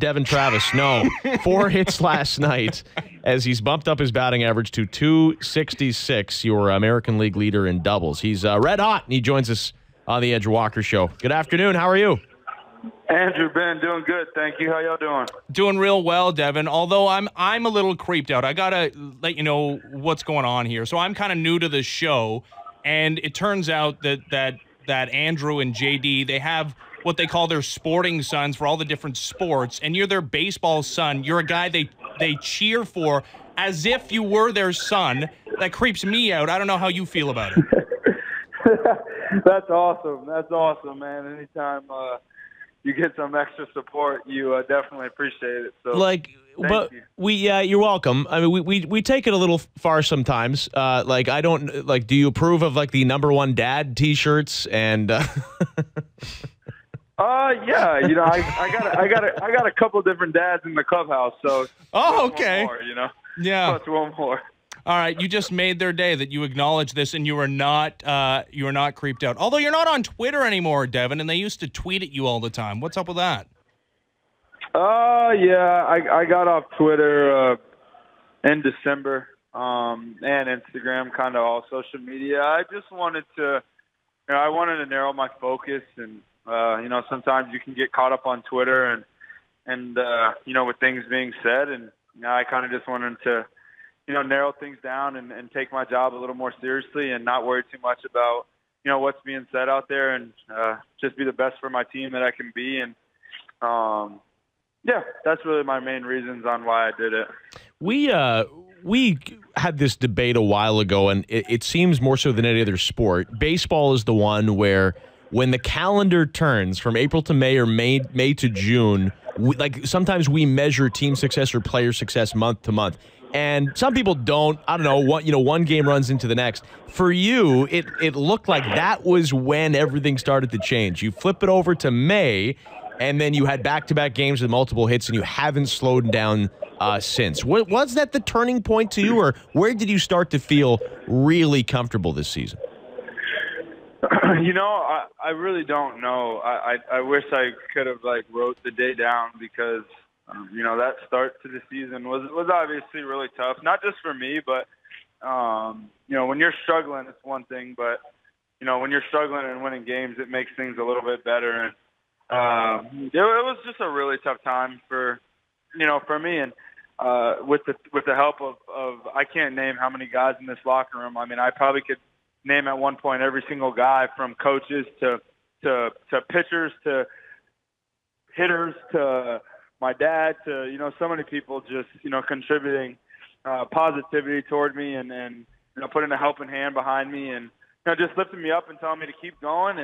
Devin Travis. No. 4 hits last night as he's bumped up his batting average to .266, your American League leader in doubles. He's red hot, and he joins us on the Andrew Walker Show. Good afternoon. How are you? Andrew, Ben, doing good. Thank you. How y'all doing? Doing real well, Devin. Although I'm a little creeped out. I gotta let you know what's going on here. So I'm kind of new to the show, and it turns out that Andrew and JD, they have what they call their sporting sons for all the different sports, and you're their baseball son. You're a guy they cheer for as if you were their son. That creeps me out. I don't know how you feel about it. That's awesome. That's awesome, man. Anytime you get some extra support, you definitely appreciate it. So, you're welcome. I mean, we take it a little far sometimes. Do you approve of like the #1 dad T-shirts and? Yeah, you know, I got a couple different dads in the clubhouse, so. Oh, okay. One more, you know. Yeah. Plus one more. All right, you just made their day that you acknowledge this, and you are not creeped out. Although you're not on Twitter anymore, Devin, and they used to tweet at you all the time. What's up with that? Yeah, I got off Twitter in December and Instagram, kind of all social media. I just wanted to, I wanted to narrow my focus, and sometimes you can get caught up on Twitter and with things being said, and I kind of just wanted to. Narrow things down and take my job a little more seriously and not worry too much about, what's being said out there, and just be the best for my team that I can be. And, that's really my main reasons on why I did it. We had this debate a while ago, and it seems more so than any other sport. Baseball is the one where when the calendar turns from April to May or May to June, sometimes we measure team success or player success month to month. And some people don't. I don't know. One game runs into the next. For you, it looked like that was when everything started to change. You flip it over to May, and then you had back-to-back games with multiple hits, and you haven't slowed down since. Was that the turning point to you, or where did you start to feel really comfortable this season? I really don't know. I wish I could have wrote the day down because. That start to the season was obviously really tough, not just for me, but, when you're struggling, it's one thing, but, when you're struggling and winning games, it makes things a little bit better. And it was just a really tough time for me. And with the help of I can't name how many guys in this locker room. I mean, I probably could name at one point every single guy from coaches to pitchers to hitters to my dad to, so many people just, contributing positivity toward me and putting a helping hand behind me and, just lifting me up and telling me to keep going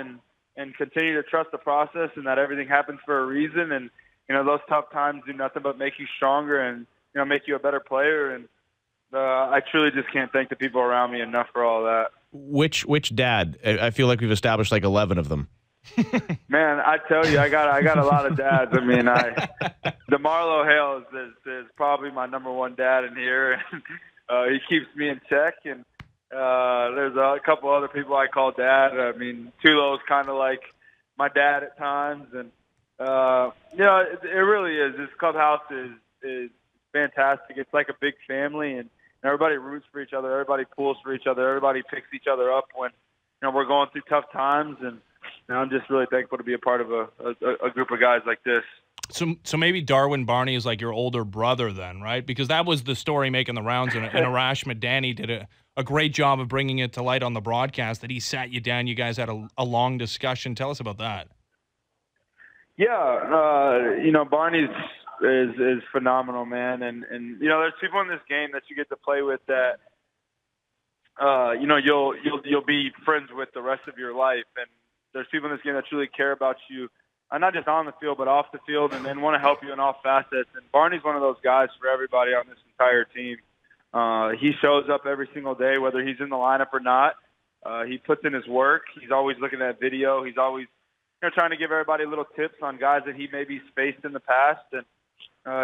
and continue to trust the process and that everything happens for a reason. And, those tough times do nothing but make you stronger and, make you a better player. And I truly just can't thank the people around me enough for all that. Which dad? I feel like we've established 11 of them. Man, I tell you, I got a lot of dads. I mean, DeMarlo Hale is probably my #1 dad in here. He keeps me in check, and there's a couple other people I call dad. I mean, Tulo is kind of like my dad at times, and it really is. This clubhouse is fantastic. It's like a big family, and everybody roots for each other. Everybody pulls for each other. Everybody picks each other up when we're going through tough times, and I'm just really thankful to be a part of a group of guys like this. So maybe Darwin Barney is like your older brother then, right? Because that was the story making the rounds, and Arash Madani did a great job of bringing it to light on the broadcast, that he sat you down. You guys had a long discussion. Tell us about that. Yeah, Barney's is phenomenal, man. And there's people in this game that you get to play with that, you'll be friends with the rest of your life. And there's people in this game that truly care about you, not just on the field, but off the field, and then want to help you in all facets. And Barney's one of those guys for everybody on this entire team. He shows up every single day, whether he's in the lineup or not. He puts in his work. He's always looking at video. He's always trying to give everybody little tips on guys that he maybe faced in the past. And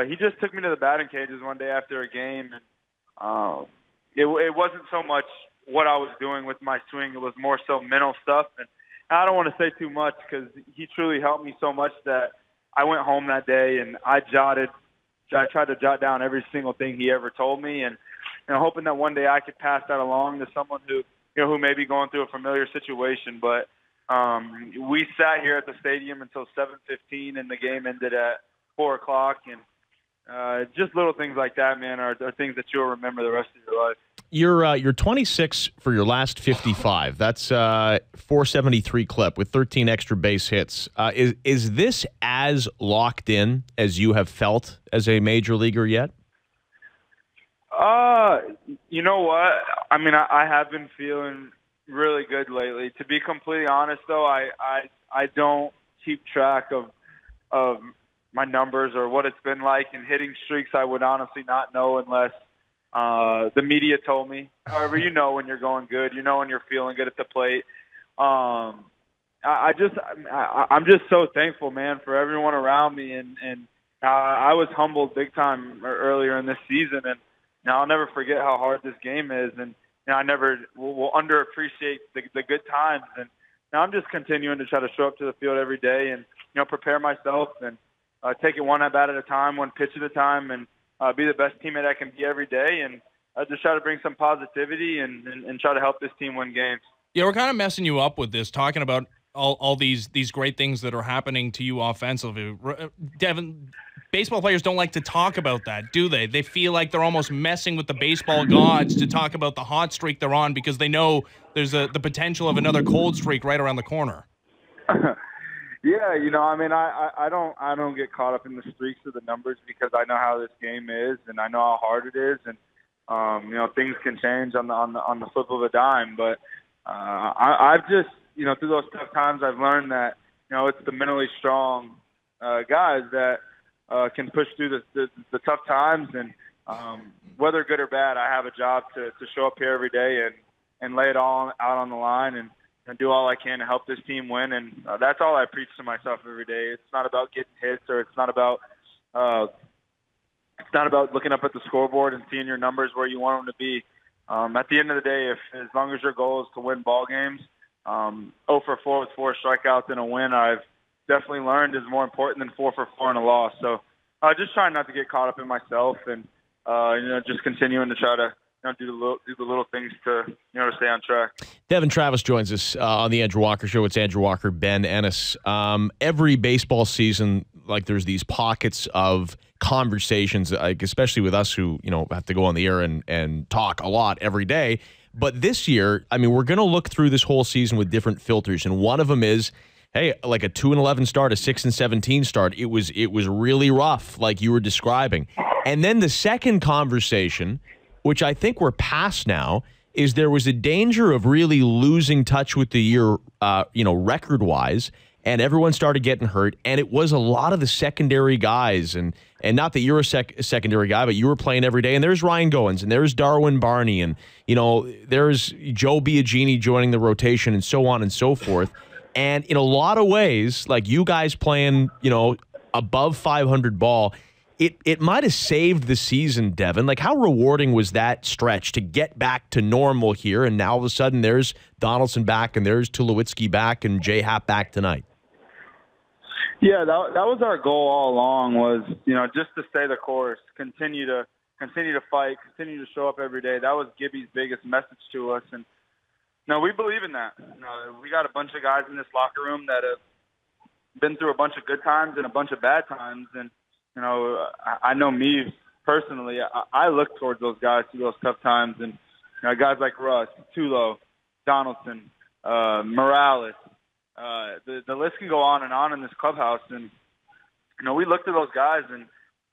he just took me to the batting cages one day after a game. And it wasn't so much what I was doing with my swing. It was more so mental stuff. And I don't want to say too much because he truly helped me so much that, I went home that day and I tried to jot down every single thing he ever told me, and hoping that one day I could pass that along to someone who may be going through a familiar situation. But we sat here at the stadium until 7:15, and the game ended at 4 o'clock. And just little things like that, man, are things that you'll remember the rest of your life. You're 26 for your last 55. That's 473 clip with 13 extra base hits. Is this as locked in as you have felt as a major leaguer yet? You know what? I mean, I have been feeling really good lately. To be completely honest, though, I don't keep track of my numbers or what it's been like in hitting streaks. I would honestly not know unless the media told me. However, when you're going good, when you're feeling good at the plate. I'm just so thankful, man, for everyone around me, and I was humbled big time earlier in this season, and I'll never forget how hard this game is, and I never will underappreciate the good times, and now I'm just continuing to try to show up to the field every day and prepare myself and take it one at bat at a time, one pitch at a time, and be the best teammate I can be every day, and just try to bring some positivity and try to help this team win games. Yeah, we're kind of messing you up with this, talking about all these great things that are happening to you offensively. Devin, baseball players don't like to talk about that, do they? They feel like they're almost messing with the baseball gods to talk about the hot streak they're on because they know there's the potential of another cold streak right around the corner. Yeah, I mean, I don't get caught up in the streaks or the numbers because I know how this game is and I know how hard it is, and things can change on the flip of a dime. But I've just through those tough times, I've learned that it's the mentally strong guys that can push through the tough times, and whether good or bad, I have a job to show up here every day and lay it all out on the line and do all I can to help this team win. And that's all I preach to myself every day. It's not about getting hits, or it's not about looking up at the scoreboard and seeing your numbers where you want them to be. At the end of the day, as long as your goal is to win ball games, 0 for 4 with 4 strikeouts and a win, I've definitely learned is more important than 4 for 4 and a loss. So just trying not to get caught up in myself, and just continuing to try to do the little things to to stay on track. Devin Travis joins us on the Andrew Walker Show. It's Andrew Walker, Ben Ennis. Every baseball season, like, there's these pockets of conversations, like, especially with us who have to go on the air and talk a lot every day. But this year, I mean, we're going to look through this whole season with different filters, and one of them is, hey, like a 2-11 start, a 6-17 start. It was really rough, like you were describing. And then the second conversation, which I think we're past now, is there was a danger of really losing touch with the year, record-wise, and everyone started getting hurt, and it was a lot of the secondary guys, and not that you're a secondary guy, but you were playing every day, and there's Ryan Goins, and there's Darwin Barney, and, there's Joe Biagini joining the rotation, and so on and so forth. And in a lot of ways, like you guys playing, above 500 ball, it might have saved the season, Devin. Like, how rewarding was that stretch to get back to normal here, and now all of a sudden there's Donaldson back, and there's Tulowitzki back, and J-Happ back tonight? Yeah, that was our goal all along, was just to stay the course, continue to fight, continue to show up every day. That was Gibby's biggest message to us, and we believe in that. We got a bunch of guys in this locker room that have been through a bunch of good times and a bunch of bad times, and I know me personally, I look towards those guys through those tough times, and guys like Russ, Tulo, Donaldson, Morales, the list can go on in this clubhouse, and we look to those guys, and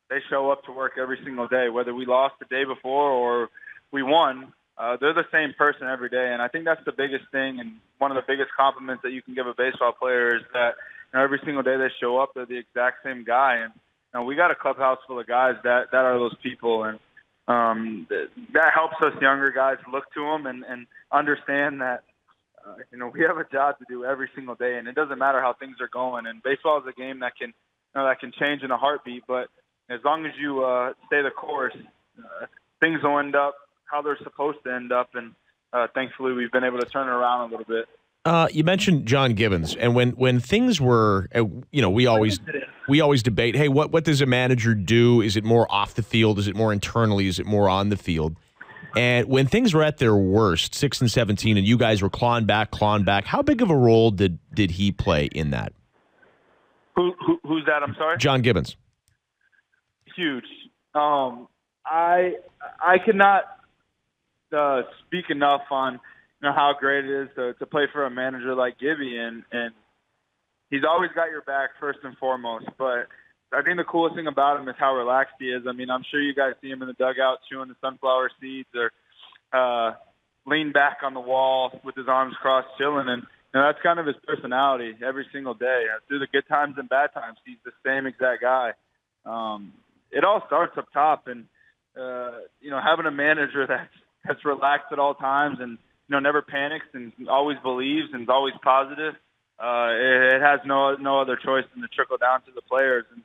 they show up to work every single day, whether we lost the day before or we won. They're the same person every day, and I think that's the biggest thing, and one of the biggest compliments that you can give a baseball player is that every single day they show up, they're the exact same guy. And we got a clubhouse full of guys that are those people, and that helps us younger guys look to them and understand that we have a job to do every single day, and it doesn't matter how things are going. And baseball is a game that can change in a heartbeat, but as long as you stay the course, things will end up how they're supposed to end up, and thankfully we've been able to turn it around a little bit. You mentioned John Gibbons, and when things were, we always debate. Hey, what does a manager do? Is it more off the field? Is it more internally? Is it more on the field? And when things were at their worst, 6-17, and you guys were clawing back, how big of a role did he play in that? Who's that? I'm sorry. John Gibbons. Huge. I cannot speak enough on how great it is to play for a manager like Gibby, and he's always got your back first and foremost. But I think the coolest thing about him is how relaxed he is. I mean, I'm sure you guys see him in the dugout chewing the sunflower seeds or lean back on the wall with his arms crossed chilling, and that's kind of his personality every single day. Through the good times and bad times, he's the same exact guy. It all starts up top, and having a manager that's relaxed at all times and never panics and always believes and is always positive. It has no other choice than to trickle down to the players, and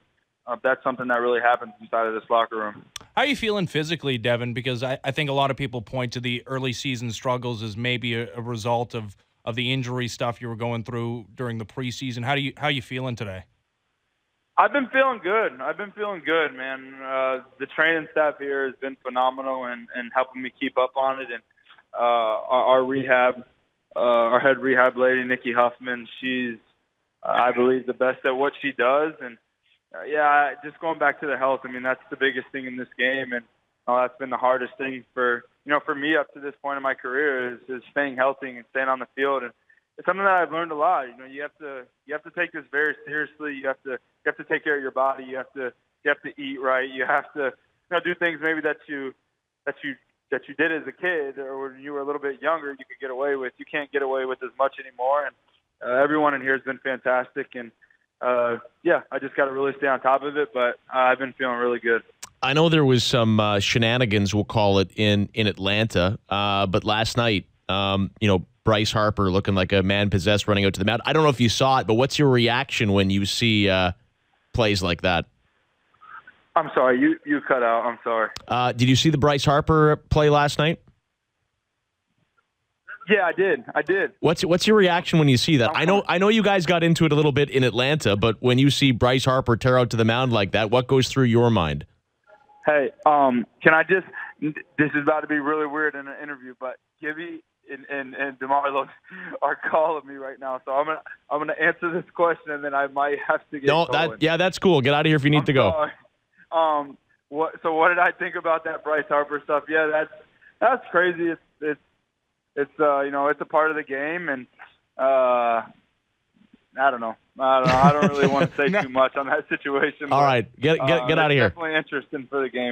that's something that really happens inside of this locker room. How are you feeling physically, Devin? Because I think a lot of people point to the early season struggles as maybe a result of the injury stuff you were going through during the preseason. How are you feeling today? I've been feeling good. Man. The training staff here has been phenomenal and helping me keep up on it. And our head rehab lady, Nikki Huffman, she's, I believe, the best at what she does. And just going back to the health, I mean, that's the biggest thing in this game. And that's been the hardest thing for me up to this point in my career is staying healthy and staying on the field. And it's something that I've learned a lot. You have to take this very seriously. You have to take care of your body. You have to eat right. You have to do things maybe that you did as a kid or when you were a little bit younger you could get away with. You can't get away with as much anymore. And everyone in here has been fantastic. And I just got to really stay on top of it. But I've been feeling really good. I know there was some shenanigans, we'll call it, in Atlanta. But last night, Bryce Harper looking like a man possessed running out to the mound. I don't know if you saw it, but what's your reaction when you see plays like that? I'm sorry, you cut out. I'm sorry. Did you see the Bryce Harper play last night? Yeah, I did. What's your reaction when you see that? I know you guys got into it a little bit in Atlanta, but when you see Bryce Harper tear out to the mound like that, what goes through your mind? Hey, can I just? This is about to be really weird in an interview, but Gibby and DeMarlo are calling me right now, so I'm gonna answer this question, and then I might have to get going. That's cool. Get out of here if you need to go. Sorry. What did I think about that Bryce Harper stuff? Yeah, that's crazy. It's it's a part of the game, and I don't know. I don't really want to say too much on that situation. All right, get out of here. Definitely interesting for the game.